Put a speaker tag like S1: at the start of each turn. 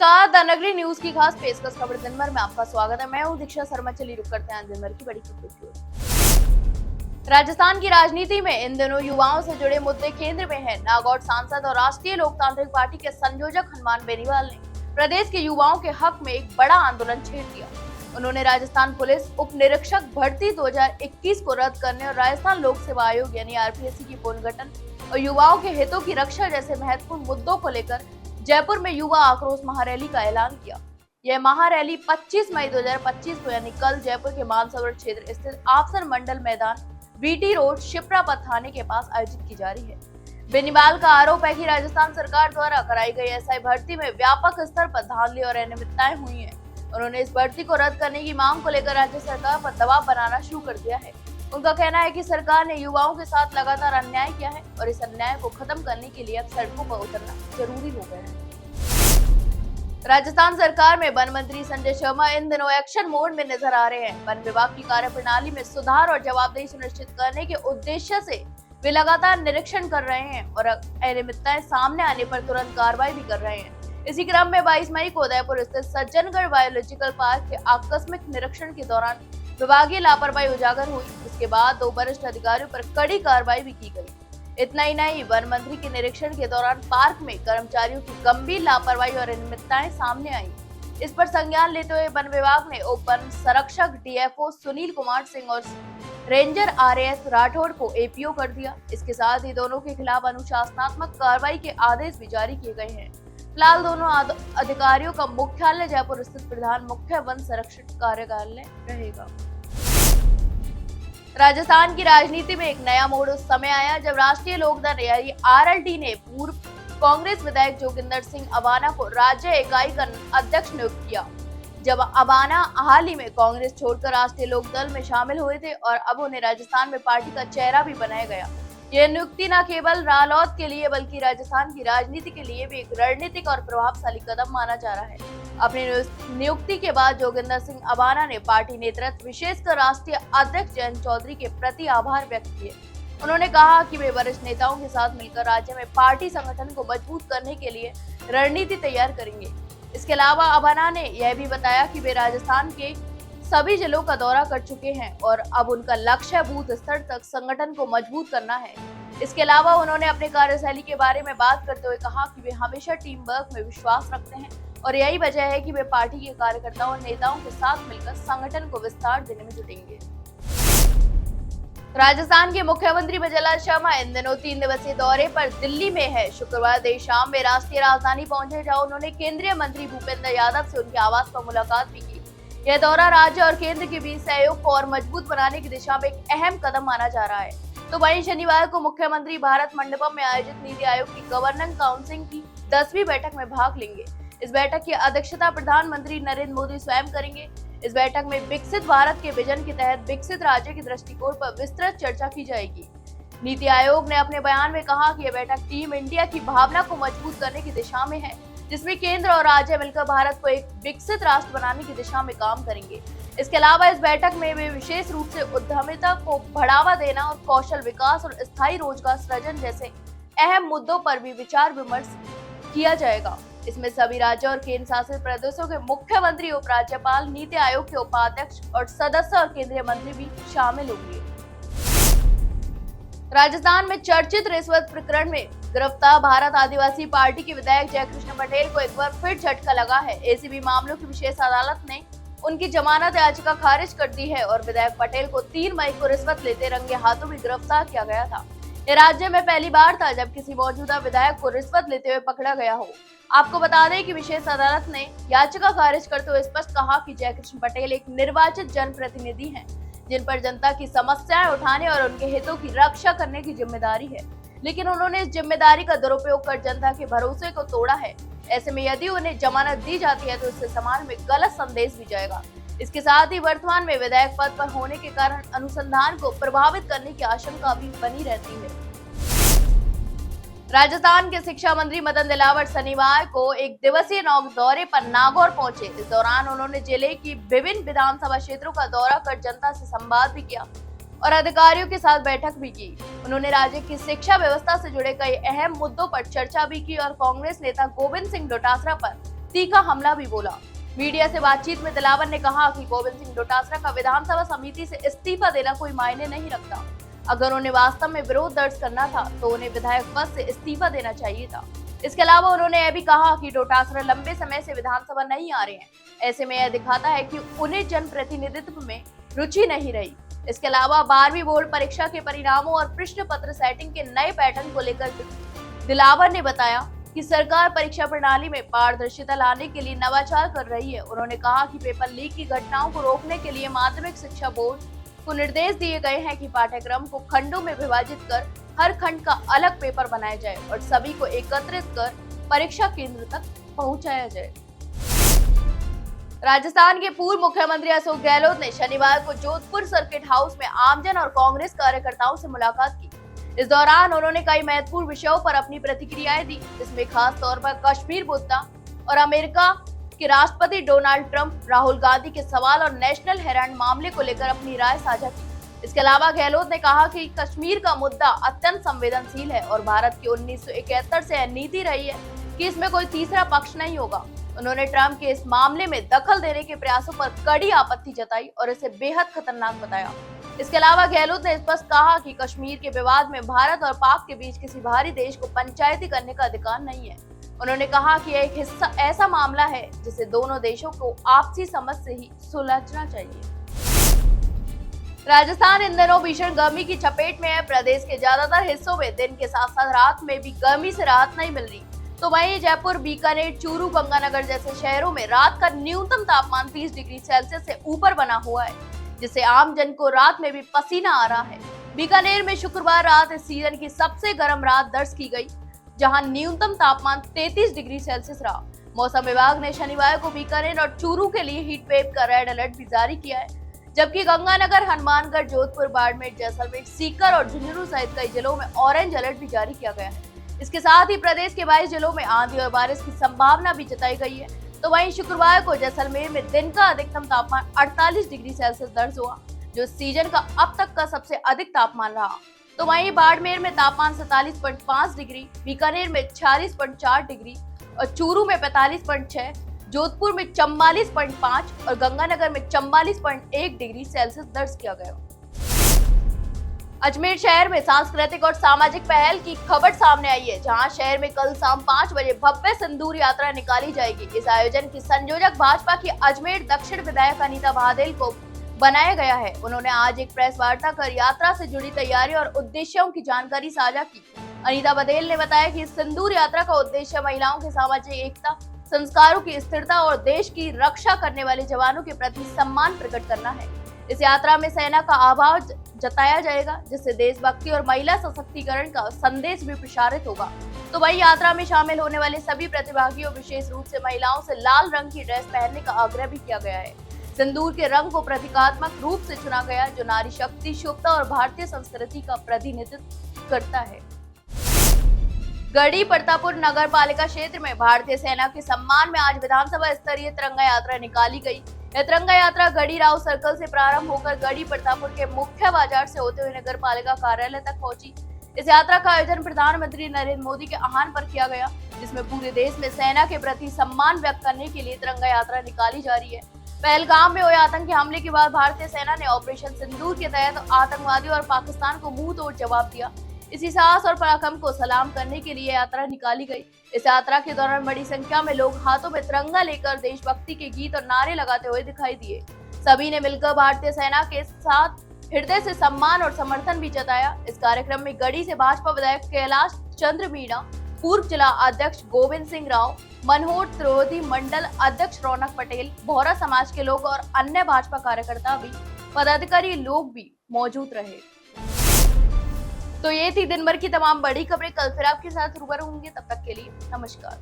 S1: नमस्कार, द नगरी न्यूज की खास पेशकश खबर दिन भर में आपका स्वागत है। मैं हूं दीक्षा शर्मा। चलिए रुक करते हैं दिन भर की बड़ी खबरों की ओर। राजस्थान की राजनीति में इन दिनों युवाओं से जुड़े मुद्दे केंद्र में हैं। नागौर सांसद और राष्ट्रीय लोकतांत्रिक पार्टी के संयोजक हनुमान बेनीवाल ने प्रदेश के युवाओं के हक में एक बड़ा आंदोलन छेड़ दिया। उन्होंने राजस्थान पुलिस उप निरीक्षक भर्ती 2021 को रद्द करने और राजस्थान लोक सेवा आयोग यानी आरपीएससी की पुनर्गठन और युवाओं के हितों की रक्षा जैसे महत्वपूर्ण मुद्दों को लेकर जयपुर में युवा आक्रोश महारैली का ऐलान किया। यह महारैली 25 मई 2025 को यानी कल जयपुर के मानसरोवर क्षेत्र स्थित आफसर मंडल मैदान बीटी रोड शिप्रा पथ थाने के पास आयोजित की जा रही है। बेनीवाल का आरोप है कि राजस्थान सरकार द्वारा कराई गई एसआई भर्ती में व्यापक स्तर पर धांधली और अनियमितताएं हुई हैं। उन्होंने इस भर्ती को रद्द करने की मांग को लेकर राज्य सरकार पर दबाव बनाना शुरू कर दिया है। उनका कहना है कि सरकार ने युवाओं के साथ लगातार अन्याय किया है और इस अन्याय को खत्म करने के लिए अब सड़कों पर उतरना जरूरी हो गया है। राजस्थान सरकार में वन मंत्री संजय शर्मा इन दिनों एक्शन मोड में नजर आ रहे हैं। वन विभाग की कार्यप्रणाली में सुधार और जवाबदेही सुनिश्चित करने के उद्देश्य से वे लगातार निरीक्षण कर रहे हैं और अनियमितताएं सामने आने पर तुरंत कार्रवाई भी कर रहे हैं। इसी क्रम में 22 मई को उदयपुर स्थित सज्जनगढ़ बायोलॉजिकल पार्क के आकस्मिक निरीक्षण के दौरान विभागीय लापरवाही उजागर हुई। इसके बाद 2 वरिष्ठ अधिकारियों पर कड़ी कार्रवाई भी की गई। इतना ही नहीं, वन मंत्री के निरीक्षण के दौरान पार्क में कर्मचारियों की गंभीर लापरवाही और अनियमितताएं सामने आई। इस पर संज्ञान लेते हुए वन विभाग ने उप वन संरक्षक डीएफओ सुनील कुमार सिंह और रेंजर आरएस राठौड़ को एपीओ कर दिया। इसके साथ ही दोनों के खिलाफ अनुशासनात्मक कार्रवाई के आदेश भी जारी किए गए हैं। फिलहाल दोनों अधिकारियों का मुख्यालय जयपुर स्थित प्रधान मुख्य वन संरक्षक कार्यालय रहेगा। राजस्थान की राजनीति में एक नया मोड़ उस समय आया जब राष्ट्रीय लोकदल यानी आरएलडी ने पूर्व कांग्रेस विधायक जोगिंदर सिंह अबाना को राज्य इकाई का अध्यक्ष नियुक्त किया। जब अबाना हाल ही में कांग्रेस छोड़कर राष्ट्रीय लोकदल में शामिल हुए थे और अब उन्हें राजस्थान में पार्टी का चेहरा भी बनाया गया। यह नियुक्ति न केवल रालोद के लिए बल्कि राजस्थान की राजनीति के लिए भी एक रणनीतिक और प्रभावशाली कदम माना जा रहा है। अपनी नियुक्ति के बाद जोगिंदर सिंह अबाना ने पार्टी नेतृत्व विशेषकर राष्ट्रीय अध्यक्ष जयंत चौधरी के प्रति आभार व्यक्त किए। उन्होंने कहा कि वे वरिष्ठ नेताओं के साथ मिलकर राज्य में पार्टी संगठन को मजबूत करने के लिए रणनीति तैयार करेंगे। इसके अलावा अबाना ने यह भी बताया कि वे राजस्थान के सभी जिलों का दौरा कर चुके हैं और अब उनका लक्ष्य बूथ स्तर तक संगठन को मजबूत करना है। इसके अलावा उन्होंने अपने कार्यशैली के बारे में बात करते हुए कहा कि वे हमेशा टीम वर्क में विश्वास रखते हैं और यही वजह है कि वे पार्टी के कार्यकर्ताओं और नेताओं के साथ मिलकर संगठन को विस्तार देने में जुटेंगे। राजस्थान के मुख्यमंत्री मृदुला शर्मा इन दिनों 3 दिवसीय दौरे पर दिल्ली में है। शुक्रवार देर शाम में राष्ट्रीय राजधानी पहुंचे जहां उन्होंने केंद्रीय मंत्री भूपेंद्र यादव से उनके आवास पर मुलाकात भी की। यह दौरा राज्य और केंद्र के बीच सहयोग को और मजबूत बनाने की दिशा में एक अहम कदम माना जा रहा है। तो वहीं शनिवार को मुख्यमंत्री भारत मंडपम में आयोजित नीति आयोग की गवर्निंग काउंसिल की 10वीं बैठक में भाग लेंगे। इस बैठक की अध्यक्षता प्रधानमंत्री नरेंद्र मोदी स्वयं करेंगे। इस बैठक में विकसित भारत के विजन के तहत विकसित राज्य के दृष्टिकोण पर विस्तृत चर्चा की जाएगी। नीति आयोग ने अपने बयान में कहा कि यह बैठक टीम इंडिया की भावना को मजबूत करने की दिशा में है, जिसमें केंद्र और राज्य मिलकर भारत को एक विकसित राष्ट्र बनाने की दिशा में काम करेंगे। इसके अलावा इस बैठक में वे विशेष रूप से उद्यमिता को बढ़ावा देना और कौशल विकास और स्थायी रोजगार सृजन जैसे अहम मुद्दों पर भी विचार विमर्श किया जाएगा। इसमें सभी राज्यों और केंद्र शासित प्रदेशों के मुख्यमंत्री, उपराज्यपाल, नीति आयोग के उपाध्यक्ष और सदस्य और केंद्रीय मंत्री भी शामिल होंगे। राजस्थान में चर्चित रिश्वत प्रकरण में गिरफ्तार भारत आदिवासी पार्टी के विधायक जयकृष्ण पटेल को एक बार फिर झटका लगा है। एसीबी मामलों की विशेष अदालत ने उनकी जमानत याचिका खारिज कर दी है और विधायक पटेल को 3 मई को रिश्वत लेते रंगे हाथों भी गिरफ्तार किया गया था। यह राज्य में पहली बार था जब किसी मौजूदा विधायक को रिश्वत लेते हुए पकड़ा गया हो। आपको बता दें कि विशेष अदालत ने याचिका खारिज करते हुए स्पष्ट कहा कि जयकृष्ण पटेल एक निर्वाचित जनप्रतिनिधि हैं, जिन पर जनता की समस्याएं उठाने और उनके हितों की रक्षा करने की जिम्मेदारी है, लेकिन उन्होंने इस जिम्मेदारी का दुरुपयोग कर जनता के भरोसे को तोड़ा है। ऐसे में यदि उन्हें जमानत दी जाती है तो इससे समाज में गलत संदेश भी जाएगा। इसके साथ ही वर्तमान में विधायक पद पर होने के कारण अनुसंधान को प्रभावित करने की आशंका भी बनी रहती है। राजस्थान के शिक्षा मंत्री मदन दिलावर शनिवार को एक दिवसीय दौरे पर नागौर पहुंचे। इस दौरान उन्होंने जिले की विभिन्न विधानसभा क्षेत्रों का दौरा कर जनता से संवाद भी किया और अधिकारियों के साथ बैठक भी की। उन्होंने राज्य की शिक्षा व्यवस्था से जुड़े कई अहम मुद्दों पर चर्चा भी की और कांग्रेस नेता गोविंद सिंह डोटासरा पर तीखा हमला भी बोला। मीडिया से बातचीत में दिलावर ने कहा कि गोविंद सिंह डोटासरा का विधानसभा समिति से इस्तीफा देना कोई मायने नहीं रखता। अगर उन्हें वास्तव में विरोध दर्ज करना था तो उन्हें विधायक पद से इस्तीफा देना चाहिए था। इसके अलावा उन्होंने यह भी कहा कि डोटासरा लंबे समय से विधानसभा नहीं आ रहे हैं, ऐसे में यह दिखाता है कि उन्हें जनप्रतिनिधित्व में रुचि नहीं रही। इसके अलावा 12वीं बोर्ड परीक्षा के परिणामों और प्रश्न पत्र सेटिंग के नए पैटर्न को लेकर दिलावर ने बताया कि सरकार परीक्षा प्रणाली में पारदर्शिता लाने के लिए नवाचार कर रही है। उन्होंने कहा कि पेपर लीक की घटनाओं को रोकने के लिए माध्यमिक शिक्षा बोर्ड को निर्देश दिए गए हैं कि पाठ्यक्रम को खंडों में विभाजित कर हर खंड का अलग पेपर बनाया जाए और सभी को एकत्रित कर परीक्षा केंद्र तक पहुंचाया जाए। राजस्थान के पूर्व मुख्यमंत्री अशोक गहलोत ने शनिवार को जोधपुर सर्किट हाउस में आमजन और कांग्रेस कार्यकर्ताओं से मुलाकात की। इस दौरान उन्होंने कई महत्वपूर्ण विषयों पर अपनी प्रतिक्रियाएं दी, जिसमें खास तौर पर कश्मीर मुद्दा और अमेरिका के राष्ट्रपति डोनाल्ड ट्रंप, राहुल गांधी के सवाल और नेशनल हेराल्ड मामले को लेकर अपनी राय साझा की। इसके अलावा गहलोत ने कहा कि कश्मीर का मुद्दा अत्यंत संवेदनशील है और भारत की 1971 से यह नीति रही है कि इसमें कोई तीसरा पक्ष नहीं होगा। उन्होंने ट्रंप के इस मामले में दखल देने के प्रयासों पर कड़ी आपत्ति जताई और इसे बेहद खतरनाक बताया। इसके अलावा गहलोत ने स्पष्ट कहा कि कश्मीर के विवाद में भारत और पाक के बीच किसी बाहरी देश को पंचायती करने का अधिकार नहीं है। उन्होंने कहा कि एक हिस्सा ऐसा मामला है जिसे दोनों देशों को आपसी समझ से ही सुलझना चाहिए। राजस्थान इन दिनों भीषण गर्मी की चपेट में है। प्रदेश के ज्यादातर हिस्सों में दिन के साथ साथ रात में भी गर्मी से राहत नहीं मिल रही, तो वहीं जयपुर, बीकानेर, चूरू, गंगानगर जैसे शहरों में रात का न्यूनतम तापमान 30 डिग्री सेल्सियस से ऊपर बना हुआ है, जिससे आम जन को रात में भी पसीना आ रहा है। बीकानेर में शुक्रवार रात इस सीजन की सबसे गर्म रात दर्ज की गई, जहां न्यूनतम तापमान 33 डिग्री सेल्सियस रहा। मौसम विभाग ने शनिवार को बीकानेर और चूरू के लिए हीट वेव का रेड अलर्ट भी जारी किया है, जबकि गंगानगर, हनुमानगढ़, जोधपुर, बाड़मेर, जैसलमेर, सीकर और झुंझुनू सहित कई जिलों में ऑरेंज अलर्ट भी जारी किया गया है। इसके साथ ही प्रदेश के 22 जिलों में आंधी और बारिश की संभावना भी जताई गई है। तो वहीं शुक्रवार को जैसलमेर में दिन का अधिकतम तापमान 48 डिग्री सेल्सियस दर्ज हुआ, जो सीजन का अब तक का सबसे अधिक तापमान रहा। तो वहीं बाड़मेर में तापमान 47.5 डिग्री, बीकानेर में 46.4 डिग्री और चूरू में 45.6, जोधपुर में 44.5 और गंगानगर में 44.1 डिग्री सेल्सियस दर्ज किया गया। अजमेर शहर में सांस्कृतिक और सामाजिक पहल की खबर सामने आई है, जहां शहर में कल शाम 5 बजे भव्य सिंदूर यात्रा निकाली जाएगी। इस आयोजन की संयोजक भाजपा की अजमेर दक्षिण विधायक अनीता बहादेल को बनाया गया है। उन्होंने आज एक प्रेस वार्ता कर यात्रा से जुड़ी तैयारी और उद्देश्यों की जानकारी साझा की। अनीता बहादेल ने बताया कि इस सिंदूर यात्रा का उद्देश्य महिलाओं की सामाजिक एकता, संस्कारों की स्थिरता और देश की रक्षा करने वाले जवानों के प्रति सम्मान प्रकट करना है। इस यात्रा में सेना का आभार जताया जाएगा, जिससे देशभक्ति और महिला सशक्तिकरण का संदेश भी प्रसारित होगा। तो वही यात्रा में शामिल होने वाले सभी प्रतिभागियों, विशेष रूप से महिलाओं से लाल रंग की ड्रेस पहनने का आग्रह भी किया गया है। सिंदूर के रंग को प्रतीकात्मक रूप से चुना गया, जो नारी शक्ति, शुभता और भारतीय संस्कृति का प्रतिनिधित्व करता है। गढ़ी प्रतापपुर नगर पालिका क्षेत्र में भारतीय सेना के सम्मान में आज विधानसभा स्तरीय तिरंगा यात्रा निकाली गई। यह तिरंगा यात्रा गढ़ी राव सर्कल से प्रारंभ होकर गढ़ी प्रतापपुर के मुख्य बाजार से होते हुए नगर पालिका कार्यालय तक पहुंची। इस यात्रा का आयोजन प्रधानमंत्री नरेंद्र मोदी के आह्वान पर किया गया, जिसमें पूरे देश में सेना के प्रति सम्मान व्यक्त करने के लिए तिरंगा यात्रा निकाली जा रही है। पहलगाम में हुए आतंकी हमले के बाद भारतीय सेना ने ऑपरेशन सिंदूर के तहत आतंकवादियों और पाकिस्तान को मुंह तोड़ जवाब दिया। इसी साहस और पराक्रम को सलाम करने के लिए यात्रा निकाली गई। इस यात्रा के दौरान बड़ी संख्या में लोग हाथों में तिरंगा लेकर देशभक्ति के गीत और नारे लगाते हुए दिखाई दिए। सभी ने मिलकर भारतीय सेना के साथ हृदय से सम्मान और समर्थन भी जताया। इस कार्यक्रम में गढ़ी से भाजपा विधायक कैलाश चंद्र मीणा, पूर्व जिला अध्यक्ष गोविंद सिंह राव, मनोहर त्रिवेदी, मंडल अध्यक्ष रौनक पटेल, बोहरा समाज के लोग और अन्य भाजपा कार्यकर्ता भी, पदाधिकारी लोग भी मौजूद रहे। तो ये थी दिन भर की तमाम बड़ी खबरें। कल फिर आपके साथ रूबरू होंगे, तब तक के लिए नमस्कार।